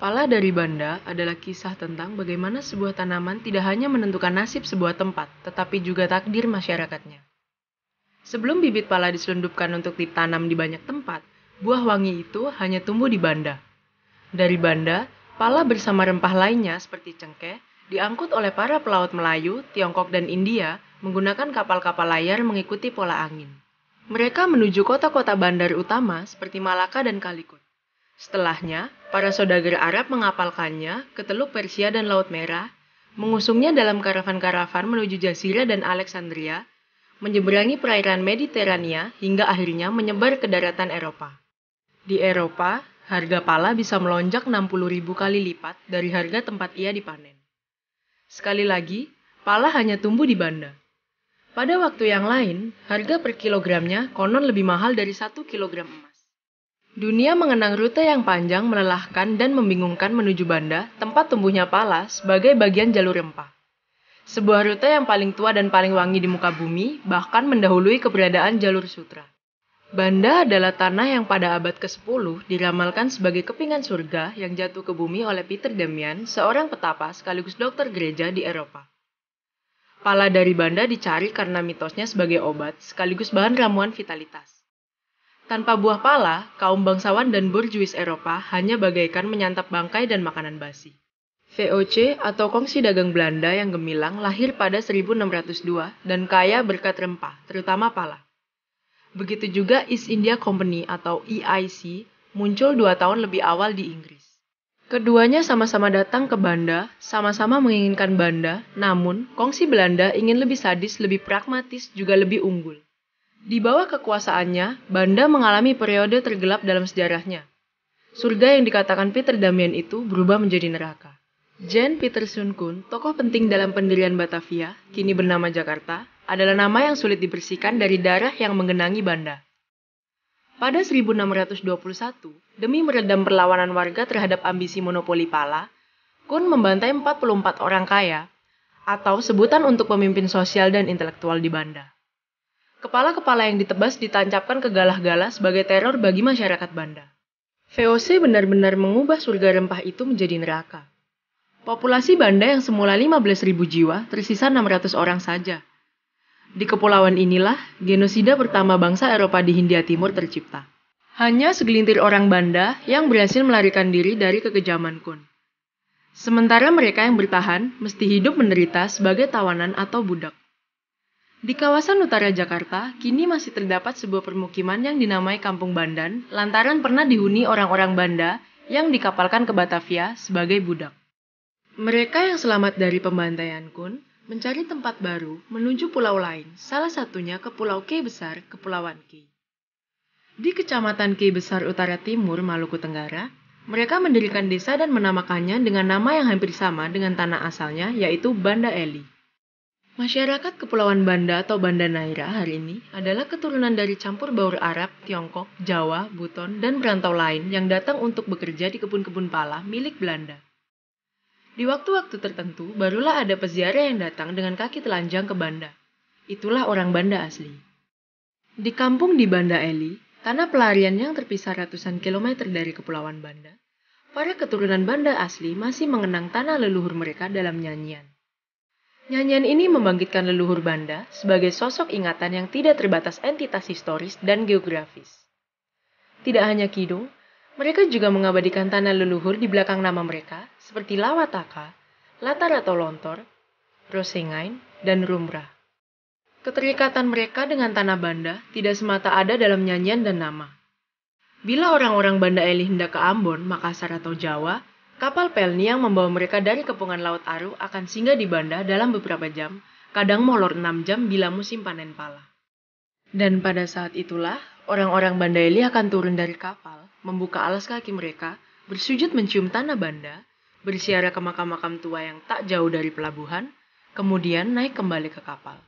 Pala dari Banda adalah kisah tentang bagaimana sebuah tanaman tidak hanya menentukan nasib sebuah tempat, tetapi juga takdir masyarakatnya. Sebelum bibit pala diselundupkan untuk ditanam di banyak tempat, buah wangi itu hanya tumbuh di Banda. Dari Banda, pala bersama rempah lainnya seperti cengkeh diangkut oleh para pelaut Melayu, Tiongkok, dan India menggunakan kapal-kapal layar mengikuti pola angin. Mereka menuju kota-kota bandar utama seperti Malaka dan Calicut. Setelahnya, para saudagar Arab mengapalkannya ke Teluk Persia dan Laut Merah, mengusungnya dalam karavan-karavan menuju Jazirah dan Alexandria, menyeberangi perairan Mediterania hingga akhirnya menyebar ke daratan Eropa. Di Eropa, harga pala bisa melonjak 60.000 kali lipat dari harga tempat ia dipanen. Sekali lagi, pala hanya tumbuh di Banda. Pada waktu yang lain, harga per kilogramnya konon lebih mahal dari 1 kilogram emas. Dunia mengenang rute yang panjang, melelahkan, dan membingungkan menuju Banda, tempat tumbuhnya pala sebagai bagian jalur rempah. Sebuah rute yang paling tua dan paling wangi di muka bumi, bahkan mendahului keberadaan jalur sutra. Banda adalah tanah yang pada abad ke-10 diramalkan sebagai kepingan surga yang jatuh ke bumi oleh Peter Damian, seorang petapa sekaligus dokter gereja di Eropa. Pala dari Banda dicari karena mitosnya sebagai obat, sekaligus bahan ramuan vitalitas. Tanpa buah pala, kaum bangsawan dan borjuis Eropa hanya bagaikan menyantap bangkai dan makanan basi. VOC atau Kongsi Dagang Belanda yang gemilang lahir pada 1602 dan kaya berkat rempah, terutama pala. Begitu juga East India Company atau EIC muncul 2 tahun lebih awal di Inggris. Keduanya sama-sama datang ke Banda, sama-sama menginginkan Banda, namun Kongsi Belanda ingin lebih sadis, lebih pragmatis, juga lebih unggul. Di bawah kekuasaannya, Banda mengalami periode tergelap dalam sejarahnya. Surga yang dikatakan Peter Damian itu berubah menjadi neraka. Jan Pieterszoon Koen, tokoh penting dalam pendirian Batavia, kini bernama Jakarta, adalah nama yang sulit dibersihkan dari darah yang menggenangi Banda. Pada 1621, demi meredam perlawanan warga terhadap ambisi monopoli pala, Koen membantai 44 orang kaya, atau sebutan untuk pemimpin sosial dan intelektual di Banda. Kepala-kepala yang ditebas ditancapkan ke galah-galah sebagai teror bagi masyarakat Banda. VOC benar-benar mengubah surga rempah itu menjadi neraka. Populasi Banda yang semula 15.000 jiwa tersisa 600 orang saja. Di kepulauan inilah, genosida pertama bangsa Eropa di Hindia Timur tercipta. Hanya segelintir orang Banda yang berhasil melarikan diri dari kekejaman Koen. Sementara mereka yang bertahan mesti hidup menderita sebagai tawanan atau budak. Di kawasan utara Jakarta, kini masih terdapat sebuah permukiman yang dinamai Kampung Bandan lantaran pernah dihuni orang-orang Banda yang dikapalkan ke Batavia sebagai budak. Mereka yang selamat dari pembantaian Koen mencari tempat baru menuju pulau lain, salah satunya ke Pulau Kei Besar, Kepulauan Kei. Di Kecamatan Kei Besar Utara Timur, Maluku Tenggara, mereka mendirikan desa dan menamakannya dengan nama yang hampir sama dengan tanah asalnya, yaitu Banda Eli. Masyarakat Kepulauan Banda atau Banda Naira hari ini adalah keturunan dari campur baur Arab, Tiongkok, Jawa, Buton, dan perantau lain yang datang untuk bekerja di kebun-kebun pala milik Belanda. Di waktu-waktu tertentu, barulah ada peziarah yang datang dengan kaki telanjang ke Banda. Itulah orang Banda asli. Di kampung di Banda Eli, tanah pelarian yang terpisah ratusan kilometer dari Kepulauan Banda, para keturunan Banda asli masih mengenang tanah leluhur mereka dalam nyanyian. Nyanyian ini membangkitkan leluhur Banda sebagai sosok ingatan yang tidak terbatas entitas historis dan geografis. Tidak hanya kidung, mereka juga mengabadikan tanah leluhur di belakang nama mereka seperti Lawataka, Latar atau Lontor, Rosengain, dan Rumrah. Keterikatan mereka dengan tanah Banda tidak semata ada dalam nyanyian dan nama. Bila orang-orang Banda Eli hendak ke Ambon, Makassar atau Jawa, kapal Pelni yang membawa mereka dari kepungan Laut Aru akan singgah di Banda dalam beberapa jam, kadang molor 6 jam bila musim panen pala. Dan pada saat itulah, orang-orang Banda Eli akan turun dari kapal, membuka alas kaki mereka, bersujud mencium tanah Banda, bersiara ke makam-makam tua yang tak jauh dari pelabuhan, kemudian naik kembali ke kapal.